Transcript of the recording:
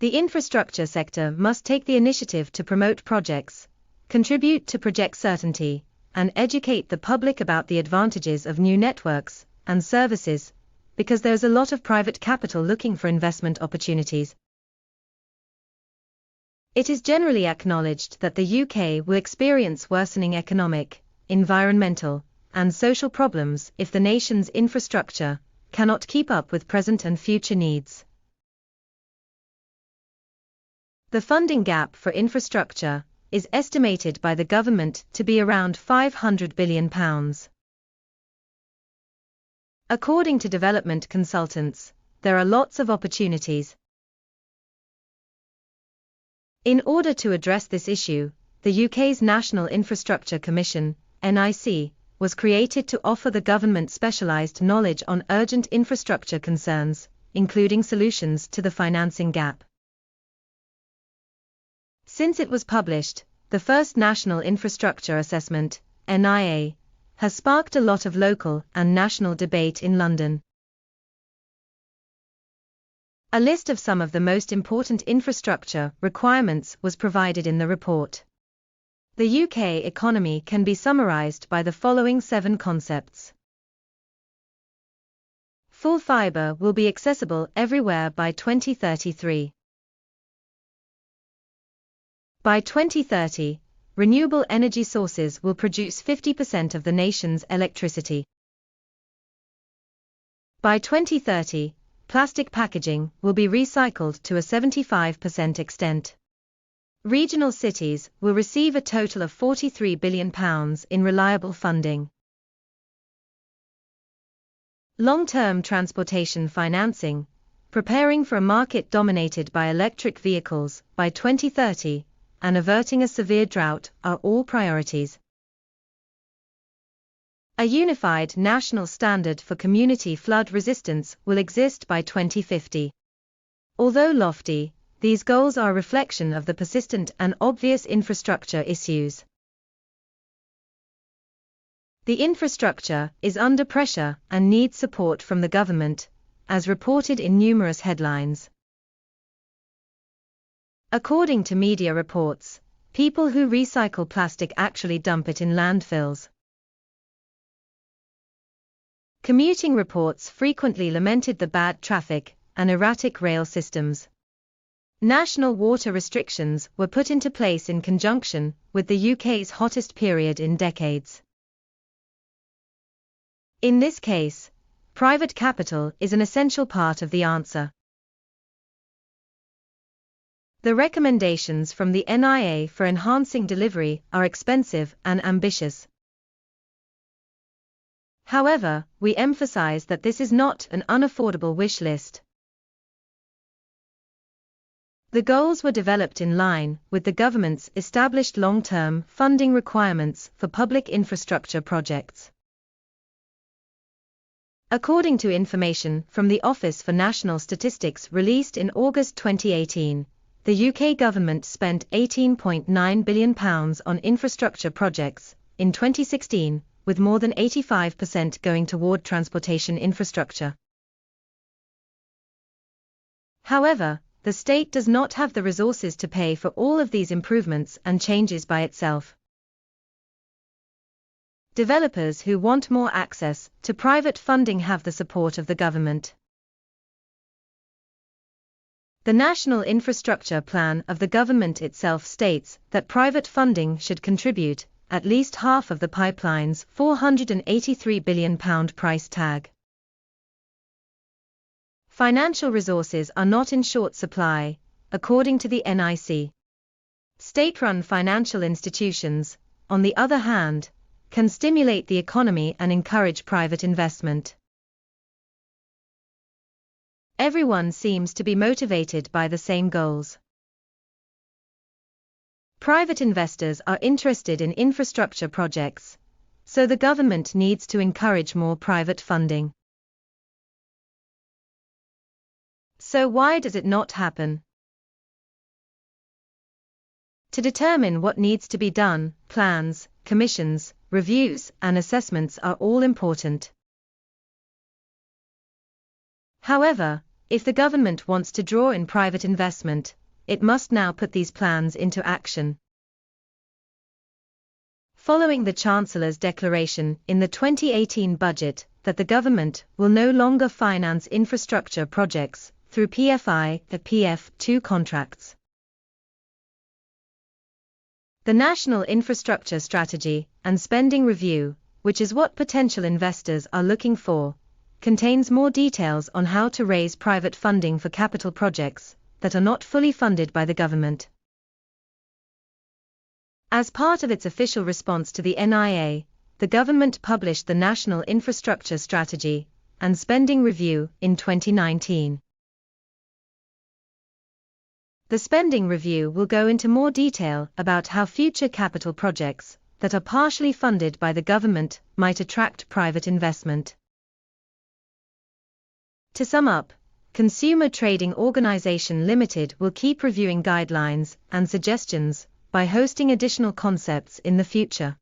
The infrastructure sector must take the initiative to promote projects, contribute to project certainty, and educate the public about the advantages of new networks and services, because there's a lot of private capital looking for investment opportunities. It is generally acknowledged that the UK will experience worsening economic, environmental, and social problems if the nation's infrastructure cannot keep up with present and future needs. The funding gap for infrastructure is estimated by the government to be around £500 billion. According to development consultants, there are lots of opportunities. In order to address this issue, the UK's National Infrastructure Commission, NIC, was created to offer the government specialised knowledge on urgent infrastructure concerns, including solutions to the financing gap. Since it was published, the first National Infrastructure Assessment, NIA, has sparked a lot of local and national debate in London. A list of some of the most important infrastructure requirements was provided in the report. The UK economy can be summarised by the following 7 concepts. Full fibre will be accessible everywhere by 2033. By 2030, renewable energy sources will produce 50% of the nation's electricity. By 2030, plastic packaging will be recycled to a 75% extent. Regional cities will receive a total of £43 billion in reliable funding. Long-term transportation financing, preparing for a market dominated by electric vehicles by 2030, and averting a severe drought are all priorities. A unified national standard for community flood resistance will exist by 2050. Although lofty, these goals are a reflection of the persistent and obvious infrastructure issues. The infrastructure is under pressure and needs support from the government, as reported in numerous headlines. According to media reports, people who recycle plastic actually dump it in landfills. Commuting reports frequently lamented the bad traffic and erratic rail systems. National water restrictions were put into place in conjunction with the UK's hottest period in decades. In this case, private capital is an essential part of the answer. The recommendations from the NIA for enhancing delivery are expensive and ambitious. However, we emphasize that this is not an unaffordable wish list. The goals were developed in line with the government's established long-term funding requirements for public infrastructure projects. According to information from the Office for National Statistics released in August 2018, the UK government spent £18.9 billion on infrastructure projects in 2016, with more than 85% going toward transportation infrastructure. However, the state does not have the resources to pay for all of these improvements and changes by itself. Developers who want more access to private funding have the support of the government. The National Infrastructure Plan of the government itself states that private funding should contribute at least half of the pipeline's £483 billion price tag. Financial resources are not in short supply, according to the NIC. State-run financial institutions, on the other hand, can stimulate the economy and encourage private investment. Everyone seems to be motivated by the same goals. Private investors are interested in infrastructure projects, so the government needs to encourage more private funding. So why does it not happen? To determine what needs to be done, plans, commissions, reviews, and assessments are all important. However, If the government wants to draw in private investment, it must now put these plans into action. Following the Chancellor's declaration in the 2018 budget that the government will no longer finance infrastructure projects through PFI or PF2 contracts. The National Infrastructure Strategy and Spending Review, which is what potential investors are looking for, contains more details on how to raise private funding for capital projects that are not fully funded by the government. As part of its official response to the NIA, the government published the National Infrastructure Strategy and Spending Review in 2019. The Spending Review will go into more detail about how future capital projects that are partially funded by the government might attract private investment. To sum up, Consumer Trading Organization Limited will keep reviewing guidelines and suggestions by hosting additional concepts in the future.